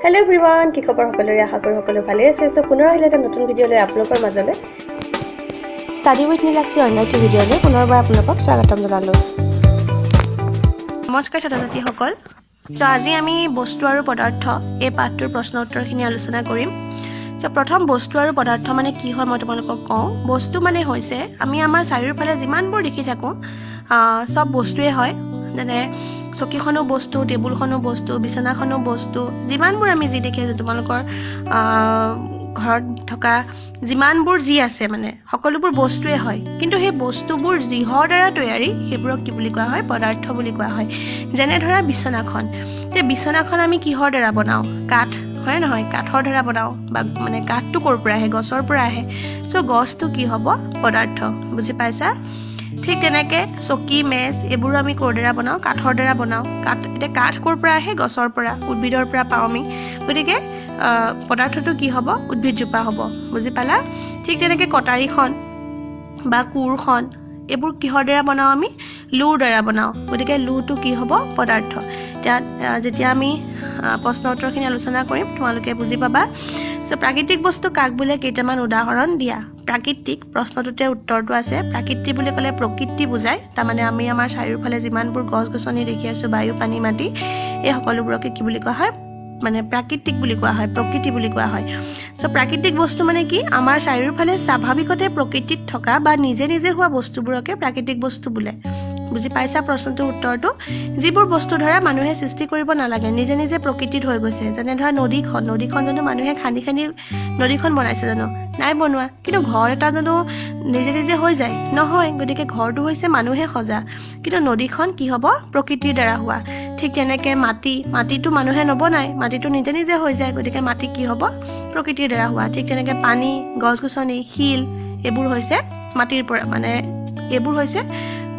Hello everyone, কি খবৰ সকলোৰে আশা কৰো সকলো ভালে আছে সো পুনৰ আহিলে এটা নতুন ভিডিঅ লৈ আপোনালোকৰ মাজলৈ ষ্টাডি উইথ নীলাক্ষী অন্য এটা ভিডিঅ লৈ পুনৰবাৰ আপোনালোকক স্বাগতম জনালো নমস্কাৰ ছাত্ৰ-ছাত্ৰীসকল সো আজি আমি বস্তু আৰু পদাৰ্থ এই পাঠটোৰ প্ৰশ্ন উত্তৰখিনি আলোচনা কৰিম সো প্ৰথম বস্তু আৰু পদাৰ্থ মানে কি হয় মই তোমালোকক কওঁ বস্তু মানে হৈছে আমি আমাৰ চাৰিওফালে যিমানবোৰ দেখি থাকো সব বস্তুৱে হয় যেনে চকীখনো বস্তু টেবুলখনো বস্তু বিছনাখনো বস্তু যিমানবোৰ আমি যি দেখি আছো তোমালোকৰ ঘৰত থকা যিমানবোৰ যি আছে মানে সকলোবোৰ বস্তুৱে হয় কিন্তু সেই বস্তুবোৰ যিহৰ দ্বাৰা তৈয়াৰী সেইবোৰক কি বুলি কোৱা হয় পদাৰ্থ বুলি কোৱা হয় যেনে ধৰা বিছনাখন তে বিছনাখন আমি কিহৰ দ্বাৰা বনাও কাঠ হয় নহয় কাঠৰ দ্বাৰা বনাও বা মানে কাঠটো কৰ পৰা আহে গছৰ পৰা আহে সো গছটো কি হ'ব পদাৰ্থ বুজি পাইছা ঠিক তেনেকে চকী মেজ এবোৰ আমি কৰ দ্বাৰা বনাও কাঠৰ দ্বাৰা বনাও কাঠ এটা কাঠ কৰ পৰা আহে গছৰ পৰা উদ্ভিদৰ পৰা পাও আমি গতিকে পদাৰ্থটো কি হ'ব উদ্ভিদজোপা হ'ব বুজি পালা ঠিক তেনেকে কটাৰীখন বা কুৰখন এবোৰ কিহৰ দ্বাৰা বনাও আমি লুৰ দ্বাৰা বনাও গতিকে লুটো কি হ'ব পদাৰ্থ যেতিয়া আমি প্ৰশ্ন উত্তৰখিনি আলোচনা কৰিম তোমালোকে বুজি পাবা সো প্ৰাকৃতিক বস্তু কাক বোলে কেইটামান উদাহৰণ দিয়া প্ৰাকৃতিক প্ৰশ্নটোতে উত্তৰটো আছে প্ৰাকৃতি বুলি ক'লে প্ৰকৃতি বুজায় তাৰ মানে আমি আমাৰ চাৰিওফালে যিমানবোৰ গছ-গছনি দেখি আছো বায়ু পানী মাটি এই সকলোবোৰকে কি বুলি কোৱা হয় মানে প্ৰাকৃতিক বুলি কোৱা হয় প্ৰকৃতি বুলি কোৱা হয় সো প্ৰাকৃতিক বস্তু মানে কি আমাৰ চাৰিওফালে স্বাভাৱিকতে প্ৰকৃতিত থকা বা নিজে নিজে হোৱা বস্তুবোৰকে প্ৰাকৃতিক বস্তু বোলে বুজি পাইছা প্ৰশ্নটোৰ উত্তৰটো যিবোৰ বস্তু ধৰা মানুহে সৃষ্টি কৰিব নালাগে নিজে নিজে প্ৰকৃতিত হৈ গৈছে যেনে ধৰা নদীখন জানো মানুহে খানি নদীখন বনাইছে জানো নাই বনোৱা কিন্তু ঘৰ এটা জানো নিজে নিজে হৈ যায় নহয় গতিকে ঘৰটো হৈছে মানুহে সজা কিন্তু নদীখন কি হ'ব প্ৰকৃতিৰ দ্বাৰা হোৱা ঠিক তেনেকে মাটিটো মানুহে নবনায় মাটিটো নিজে নিজে হৈ যায় গতিকে মাটি কি হ'ব প্ৰকৃতিৰ দ্বাৰা হোৱা ঠিক তেনেকে পানী গছ-গছনি শিল এবোৰ হৈছে মাটিৰ পৰা মানে এবোৰ হৈছে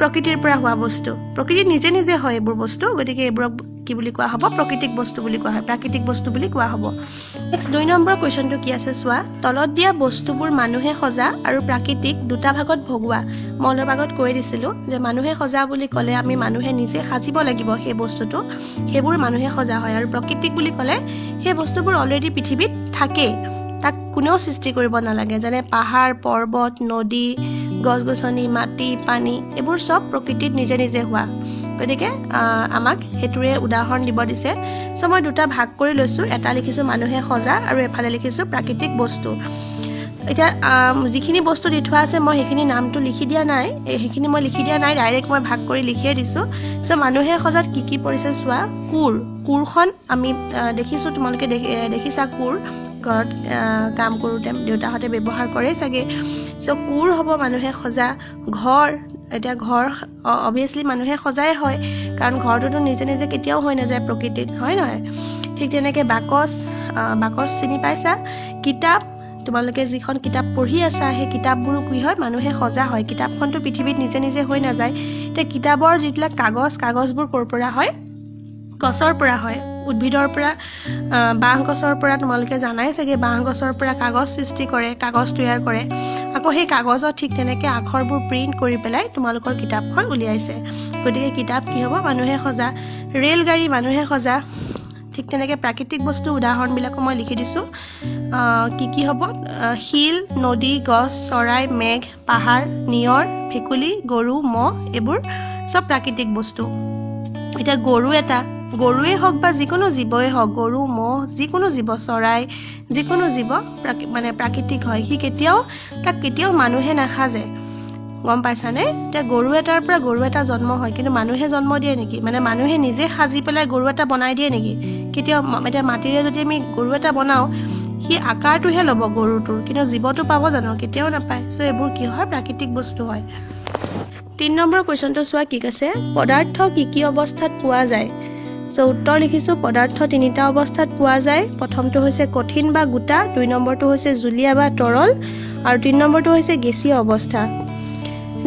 প্ৰকৃতিৰ পৰা হোৱা বস্তু প্ৰকৃতি নিজে নিজে হয় এবোৰ বস্তু গতিকে এবোৰক কি বুলি কোৱা হ'ব প্ৰাকৃতিক বস্তু বুলি কোৱা হয় প্ৰাকৃতিক বস্তু বুলি কোৱা হ'ব নেক্সট 2 নম্বৰ কোৱেশ্চনটো কি আছে চোৱা তলত দিয়া বস্তুবোৰ মানুহে সজা আৰু প্ৰাকৃতিক দুটা ভাগত ভগোৱা মই অলপ আগত কৈ দিছিলো যে মানুহে সজা বুলি ক'লে আমি মানুহে নিজে সাজিব লাগিব সেই বস্তুটো সেইবোৰ মানুহে সজা হয় আৰু প্ৰাকৃতিক বুলি ক'লে সেই বস্তুবোৰ অলৰেডি পৃথিৱীত থাকে তাক কোনেও সৃষ্টি কৰিব নালাগে যেনে পাহাৰ পৰ্বত নদী গছ-গছনি মাটি পানী এবোৰ সব প্ৰকৃতিত নিজে নিজে হোৱা গতিকে আমাক হেতুৰে উদাহৰণ দিব দিছে সো মই দুটা ভাগ কৰি লৈছো এটা লিখিছো মানুহে সজা আৰু এফালে লিখিছো প্ৰাকৃতিক বস্তু এতিয়া যিখিনি বস্তু দি থোৱা আছে মই সেইখিনি নামটো লিখি দিয়া নাই সেইখিনি মই লিখি দিয়া নাই ডাইৰেক্ট মই ভাগ কৰি লিখিয়ে দিছো সো মানুহে সজাত কি পৰিছে চোৱা কুৰখন আমি দেখিছো তোমালোকে দেখিছা কুৰ ঘৰত কাম কৰোতে দেউতাহঁতে ব্যৱহাৰ কৰে চাগে সো কুৰ হ'ব মানুহে সজা ঘৰ এতিয়া ঘৰ অবভিয়াছলি মানুহে সজাই হয় কাৰণ ঘৰটোতো নিজে নিজে কেতিয়াও হৈ নাযায় প্ৰকৃতিত হয় নহয় ঠিক তেনেকে বাকচ চিনি পাইছা কিতাপ তোমালোকে যিখন কিতাপ পঢ়ি আছা সেই কিতাপবোৰো কি হয় মানুহে সজা হয় কিতাপখনটো পৃথিৱীত নিজে নিজে হৈ নাযায় তে কিতাপৰ যিবিলাক কাগজবোৰ কৰ পৰা হয় গছৰ পৰা হয় উদ্ভিদৰ পৰা বাঁহ গছৰ পৰা তোমালোকে জানাই চাগে বাঁহ গছৰ পৰা কাগজ সৃষ্টি কৰে কাগজ তৈয়াৰ কৰে আকৌ সেই কাগজত ঠিক তেনেকে আখৰবোৰ প্ৰিন্ট কৰি পেলাই তোমালোকৰ কিতাপখন উলিয়াইছে গতিকে কিতাপ কি হ'ব মানুহে সজা ৰেলগাড়ী মানুহে সজা ঠিক তেনেকে প্ৰাকৃতিক বস্তু উদাহৰণবিলাকো মই লিখি দিছো কি হ'ব শিল নদী গছ চৰাই মেঘ পাহাৰ নিয়ৰ ভেকুলী গৰু মহ এবোৰ সব প্ৰাকৃতিক বস্তু এটা গৰুৱে হওক বা যিকোনো জীৱই হওক গৰু মহ যিকোনো জীৱ চৰাই যিকোনো জীৱ মানে প্ৰাকৃতিক হয় তাক কেতিয়াও মানুহে নাখাজে গম পাইছানে এতিয়া গৰু এটাৰ পৰা গৰু এটা জন্ম হয় কিন্তু মানুহে জন্ম দিয়ে নেকি মানে মানুহে নিজে সাজি পেলাই গৰু এটা বনাই দিয়ে নেকি কেতিয়াও এতিয়া মাটিৰে যদি আমি গৰু এটা বনাও সি আকাৰটোহে ল'ব গৰুটোৰ কিন্তু জীৱটো পাব জানো কেতিয়াও নাপায় সো এইবোৰ কি হয় প্ৰাকৃতিক বস্তু হয় 3 নম্বৰ কোৱেশ্চনটো চোৱা কি আছে পদাৰ্থ কি অৱস্থাত পোৱা যায় সো উত্তৰ লিখিছো পদাৰ্থ তিনিটা অৱস্থাত পোৱা যায় প্ৰথমটো হৈছে কঠিন বা গোটা 2 নম্বৰটো হৈছে জুলীয়া বা তৰল আৰু 3 নম্বৰটো হৈছে গেছীয় অৱস্থা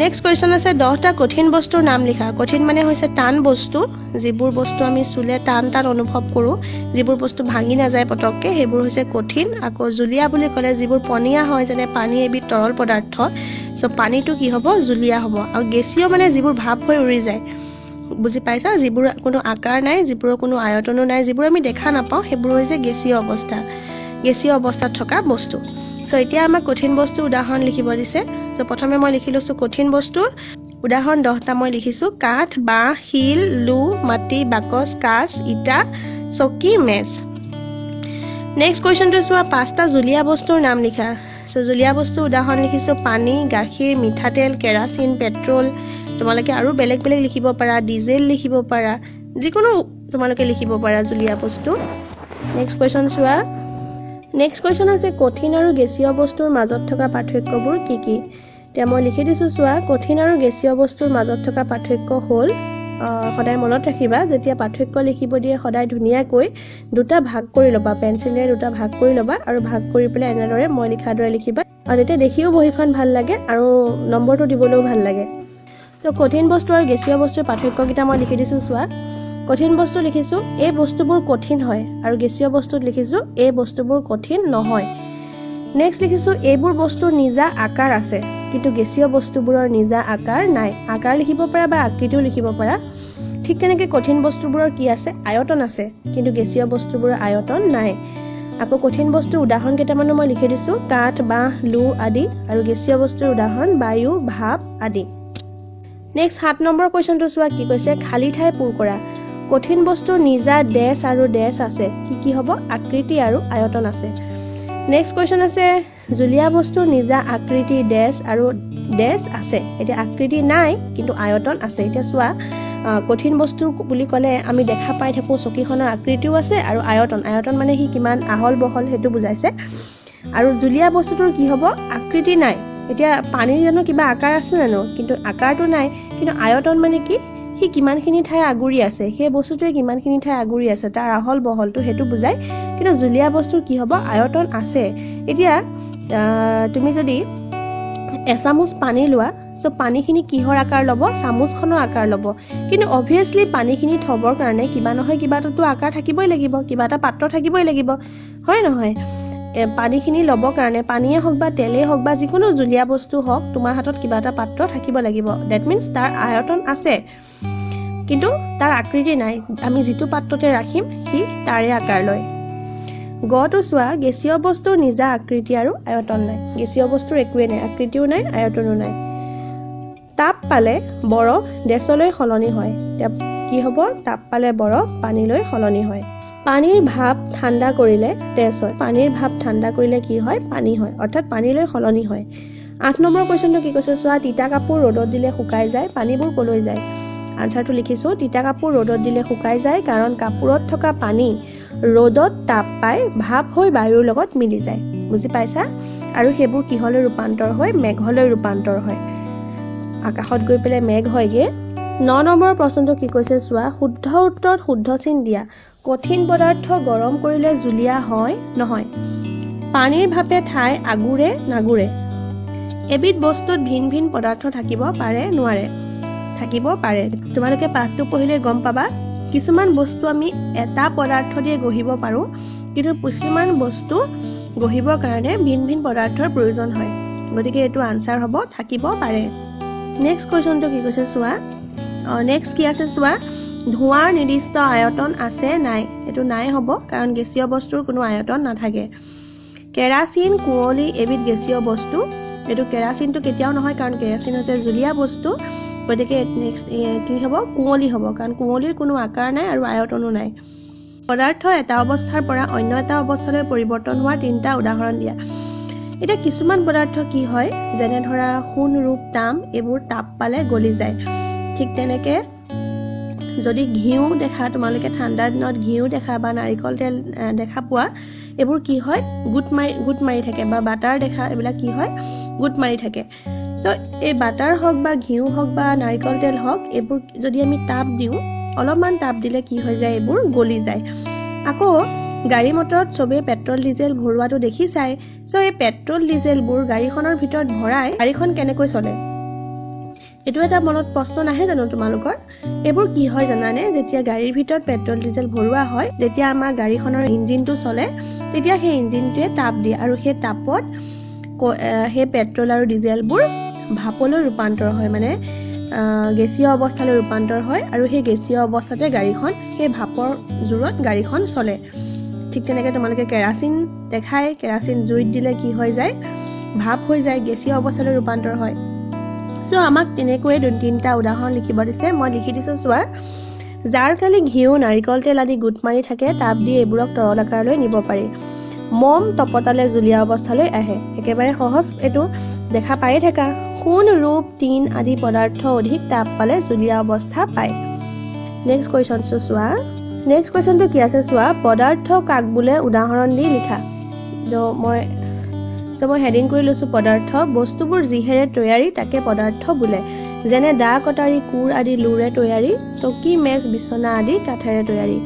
নেক্সট কোৱেশ্চন আছে 10টা কঠিন বস্তুৰ নাম লিখা কঠিন মানে হৈছে টান বস্তু যিবোৰ বস্তু আমি চুলে টান অনুভৱ কৰো যিবোৰ বস্তু ভাঙি নাযায় পটককে সেইবোৰ হৈছে কঠিন আকৌ জুলীয়া বুলি ক'লে যিবোৰ পনীয়া হয় যেনে পানী এবিধ তৰল পদাৰ্থ সো পানীটো কি হ'ব জুলীয়া হ'ব আৰু গেছীয় মানে যিবোৰ ভাপ হৈ উৰি যায় বুজি পাইছা যিবোৰ কোনো আকাৰ নাই যিবোৰৰ কোনো আয়তনো নাই যিবোৰ আমি দেখা নাপাওঁ সেইবোৰ হৈছে গেছীয় অৱস্থা গেছীয় অৱস্থাত থকা বস্তু সো এতিয়া আমাক কঠিন বস্তুৰ উদাহৰণ লিখিব দিছে সো প্ৰথমে মই লিখি লৈছো কঠিন বস্তুৰ উদাহৰণ 10টা মই লিখিছো কাঠ বাঁহ শিল লু মাটি বাকচ কাঁচ ইটা চকী মেজ নেক্সট কোৱেশ্চনটো চোৱা 5টা জুলীয়া বস্তুৰ নাম লিখা সো জুলীয়া বস্তুৰ উদাহৰণ লিখিছো পানী গাখীৰ মিঠাতেল কেৰাচিন পেট্ৰল তোমালোকে আৰু বেলেগ বেলেগ লিখিব পাৰা ডিজেল লিখিব পাৰা যিকোনো তোমালোকে লিখিব পাৰা জুলীয়া বস্তু নেক্সট কোৱেশ্চন চোৱা নেক্সট কোৱেশ্চন আছে কঠিন আৰু গেছীয় বস্তুৰ মাজত থকা পাৰ্থক্যবোৰ কি কি এতিয়া মই লিখি দিছো চোৱা কঠিন আৰু গেছীয় বস্তুৰ মাজত থকা পাৰ্থক্য হ'ল সদায় মনত ৰাখিবা যেতিয়া পাৰ্থক্য লিখিব দিয়ে সদায় ধুনীয়াকৈ দুটা ভাগ কৰি লবা পেন্সিলেৰে দুটা ভাগ কৰি লবা আৰু ভাগ কৰি পেলাই এনেদৰে মই লিখাৰ দৰে লিখিবা আৰু তেতিয়া দেখিও বহিখন ভাল লাগে আৰু নম্বৰটো দিবলৈও ভাল লাগে তো কঠিন বস্তু আৰু গেছীয় বস্তুৰ পাৰ্থক্যকেইটা মই লিখি দিছো চোৱা কঠিন বস্তু লিখিছো এই বস্তুবোৰ কঠিন হয় আৰু গেছীয় বস্তুত লিখিছো এই বস্তুবোৰ কঠিন নহয় নেক্সট লিখিছো এইবোৰ বস্তুৰ নিজা আকাৰ আছে কিন্তু গেছীয় বস্তুবোৰৰ নিজা আকাৰ নাই আকাৰ লিখিব পাৰা বা আকৃতিও লিখিব পাৰা ঠিক তেনেকৈ কঠিন বস্তুবোৰৰ কি আছে আয়তন আছে কিন্তু গেছীয় বস্তুবোৰৰ আয়তন নাই আকৌ কঠিন বস্তুৰ উদাহৰণ কেইটামানো মই লিখি দিছো কাঠ বাঁহ লু আদি আৰু গেছীয় বস্তুৰ উদাহৰণ বায়ু ভাপ আদি নেক্সট 7 নম্বৰ কোৱেশ্চনটো চোৱা কি কৈছে খালি ঠাই পূৰ কৰা কঠিন বস্তুৰ নিজা ডেছ আৰু ডেছ আছে কি হ'ব আকৃতি আৰু আয়তন আছে নেক্সট কোৱেশ্চন আছে জুলীয়া বস্তুৰ নিজা আকৃতি ডেছ আৰু ডেছ আছে এটা আকৃতি নাই কিন্তু আয়তন আছে এটা চোৱা কঠিন বস্তু বুলি ক'লে আমি দেখা পাই থাকো চকীখনৰ আকৃতিও আছে আৰু আয়তন মানে হি কিমান আহল বহল হেতু বুজাইছে আৰু জুলীয়া বস্তুটোৰ কি হ'ব আকৃতি নাই এতিয়া পানীৰ জানো কিবা আকাৰ আছে জানো কিন্তু আকাৰটো নাই কিন্তু আয়তন মানে কি হি কিমানখিনি ঠাই আগুৰি আছে সেই বস্তুটোৱে কিমানখিনি ঠাই আগুৰি আছে তাৰ আহল বহলটো হেতু বুজায় কিন্তু জুলীয়া বস্তুৰ কি হ'ব আয়তন আছে এতিয়া তুমি যদি এচামুচ পানী লোৱা সো পানীখিনি কিহৰ আকাৰ ল'ব চামুচখনৰ আকাৰ ল'ব কিন্তু অবভিয়াছলি পানীখিনি থবৰ কাৰণে কিবা নহয় কিবাটো আকাৰ থাকিবই লাগিব কিবা এটা পাত্ৰ থাকিবই লাগিব হয় নহয় পানীখিনি ল'ব কাৰণে পানীয়ে হওক বা তেলেই হওক বা যিকোনো জুলীয়া বস্তু হওক তোমাৰ হাতত কিবা এটা পাত্ৰ থাকিব লাগিব দ্যাট মিন্স তাৰ আয়তন আছে কিন্তু তাৰ আকৃতি নাই আমি যিটো পাত্ৰতে ৰাখিম সি তাৰে আকাৰ লয় গটো চোৱা গেছীয় বস্তুৰ নিজা আকৃতি আৰু আয়তন নাই গেছীয় বস্তুৰ একোৱে নাই আকৃতিও নাই আয়তনো নাই তাপ পালে বৰফ ডেছলৈ সলনি হয় কি হ'ব তাপ পালে বৰফ পানীলৈ সলনি হয় পানীৰ ভাপ ঠাণ্ডা কৰিলে ডেছ হয় পানীৰ ভাপ ঠাণ্ডা কৰিলে কি হয় পানী হয় অৰ্থাৎ পানীলৈ সলনি হয় 8 নম্বৰ কোৱেশ্চনটো কি কৈছে চোৱা তিতা কাপোৰ ৰ'দত দিলে শুকাই যায় পানীবোৰ কলৈ যায় আনসাৰটো লিখিছো তিতা কাপোৰ ৰ'দত দিলে শুকাই যায় কাৰণ কাপোৰত থকা পানী ৰ'দত তাপ পাই ভাপ হৈ বায়ুৰ লগত মিলি যায় বুজি পাইছা আৰু সেইবোৰ কিহলৈ ৰূপান্তৰ হয় মেঘলৈ ৰূপান্তৰ হয় আকাশত গৈ পেলাই মেঘ হয়গে 9 নম্বৰ প্ৰশ্নটো কি কৈছে চোৱা শুদ্ধ উত্তৰত শুদ্ধ চিন দিয়া কঠিন পদাৰ্থ গৰম কৰিলে জুলীয়া হয় নহয় পানীৰ ভাপে ঠাই আগুৰে নাগুৰে এবিধ বস্তুত ভিন ভিন পদাৰ্থ থাকিব পাৰে নোৱাৰে থাকিব পাৰে তোমালোকে পাঠটো পঢ়িলে গম পাবা কিছুমান বস্তু আমি এটা পদাৰ্থ দিয়ে গঢ়িব পাৰো কিন্তু কিছুমান বস্তু গঢ়িবৰ কাৰণে ভিন ভিন পদাৰ্থৰ প্ৰয়োজন হয় গতিকে এটো আনসাৰ হ'ব থাকিব পাৰে নেক্সট কোৱেশ্চনটো কি কৈছে চোৱা নেক্সট কি আছে চোৱা ধোঁৱাৰ নিৰ্দিষ্ট আয়তন আছে নাই এটো নাই হ'ব কাৰণ গেছীয় বস্তুৰ কোনো আয়তন নাথাকে কেৰাচিন কুঁৱলী এবিধ গেছীয় বস্তু এটো কেৰাচিনটো কেতিয়াও নহয় কাৰণ কেৰাচিন হৈছে জুলীয়া বস্তু গতিকে নেক্সট কি হ'ব কুঁৱলী হ'ব কাৰণ কুঁৱলীৰ কোনো আকাৰ নাই আৰু আয়তনো নাই পদাৰ্থ এটা অৱস্থাৰ পৰা অন্য এটা অৱস্থালৈ পৰিৱৰ্তন হোৱাৰ তিনিটা উদাহৰণ দিয়া এটা কিছুমান পদাৰ্থ কি হয় যেনে ধৰা সোণ ৰূপ তাম এইবোৰ তাপ পালে গলি যায় ঠিক তেনেকে যদি ঘিউ দেখা তোমালোকে ঠাণ্ডা দিনত ঘিউ দেখা বা নাৰিকল তেল দেখা পোৱা এইবোৰ কি হয় গুট মাৰি থাকে বা বাটাৰ দেখা এইবিলাক কি হয় গুট মাৰি থাকে সো এই বাটাৰ হওক বা ঘিউ হওক বা নাৰিকল তেল হওক এইবোৰ যদি আমি তাপ দিওঁ অলপমান তাপ দিলে কি হৈ যায় এইবোৰ গলি যায় আকৌ গাড়ী মটৰত সবে পেট্ৰল ডিজেল ভৰোৱাটো দেখি চাই সো এই পেট্ৰল ডিজেলবোৰ গাড়ীখনৰ ভিতৰত ভৰাই গাড়ীখন কেনেকৈ চলে এটো এটা মনত প্ৰশ্ন নাহে জানো তোমালোকৰ এইবোৰ কি হয় জানানে যেতিয়া গাড়ীৰ ভিতৰত পেট্ৰল ডিজেল ভৰোৱা হয় যেতিয়া আমাৰ গাড়ীখনৰ ইঞ্জিনটো চলে তেতিয়া সেই ইঞ্জিনটোৱে তাপ দিয়ে আৰু সেই তাপত সেই পেট্ৰল আৰু ডিজেলবোৰ ভাপলৈ ৰূপান্তৰ হয় মানে গেছীয় অৱস্থালৈ ৰূপান্তৰ হয় আৰু সেই গেছীয় অৱস্থাতে গাড়ীখন সেই ভাপৰ জোৰত গাড়ীখন চলে ঠিক তেনেকৈ তোমালোকে কেৰাচিন দেখায় কেৰাচিন জুইত দিলে কি হৈ যায় ভাপ হৈ যায় গেছীয় অৱস্থালৈ ৰূপান্তৰ হয় সো আমাক তেনেকৈ তিনিটা উদাহৰণ লিখিব দিছে মই লিখি দিছোঁ চোৱা জাৰ কালি ঘিউ নাৰিকল তেল আদি গোট মাৰি থাকে তাপ দি এইবোৰক তৰল আকাৰলৈ নিব পাৰি মম তপতালে জুলীয়া অৱস্থালৈ আহে একেবাৰে সহজ এইটো দেখা পায়ে থাকা কোন ৰূপ টিন আদি পদাৰ্থ অধিক তাপ পালে জুলীয়া অৱস্থা পায় নেক্সট কুৱেশ্যনটো চোৱা নেক্সট কুৱেশ্যনটো কি আছে চোৱা পদাৰ্থ কাক বোলে উদাহৰণ দি লিখা মই হেডিং কৰি লৈছোঁ পদাৰ্থ বস্তুবোৰ যিহেৰে তৈয়াৰী তাকে পদাৰ্থ বোলে যেনে দা কটাৰী কোৰ আদি লোৰে তৈয়াৰী চকী মেজ বিচনা আদি কাঠেৰে তৈয়াৰী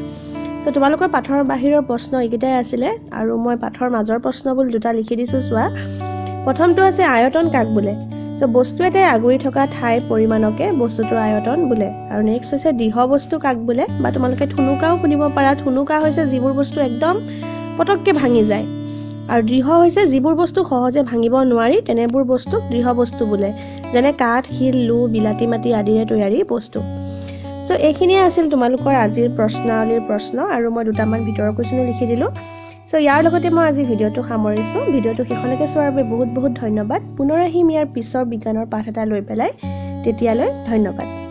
সো তোমালোকৰ পাঠৰ বাহিৰৰ প্ৰশ্ন এইকেইটাই আছিলে আৰু মই পাঠৰ মাজৰ প্ৰশ্নবোৰ দুটা লিখি দিছোঁ চোৱা প্ৰথমটো আছে আয়তন কাক বোলে সো বস্তু এটাই আগুৰি থকা ঠাই পৰিমাণকে বস্তুটোৰ আয়তন বোলে আৰু নেক্সট হৈছে দৃঢ় বস্তু কাক বোলে বা তোমালোকে ঠুনুকাও শুনিব পাৰা ঠুনুকা হৈছে যিবোৰ বস্তু একদম পটককৈ ভাঙি যায় আৰু দৃঢ় হৈছে যিবোৰ বস্তু সহজে ভাঙিব নোৱাৰি তেনেবোৰ বস্তুক দৃঢ় বস্তু বোলে যেনে কাঠ শিল লো বিলাতী মাটি আদিৰে তৈয়াৰী বস্তু সো এইখিনিয়ে আছিল তোমালোকৰ আজিৰ প্ৰশ্নাৱলীৰ প্ৰশ্ন আৰু মই দুটামান ভিতৰৰ কুৱেশ্যনো লিখি দিলোঁ সো ইয়াৰ লগতে মই আজি ভিডিঅ'টো সামৰিছোঁ ভিডিঅ'টো শেষলৈকে চোৱাৰ বাবে বহুত বহুত ধন্যবাদ পুনৰ আহিম ইয়াৰ পিছৰ বিজ্ঞানৰ পাঠ এটা লৈ পেলাই তেতিয়ালৈ ধন্যবাদ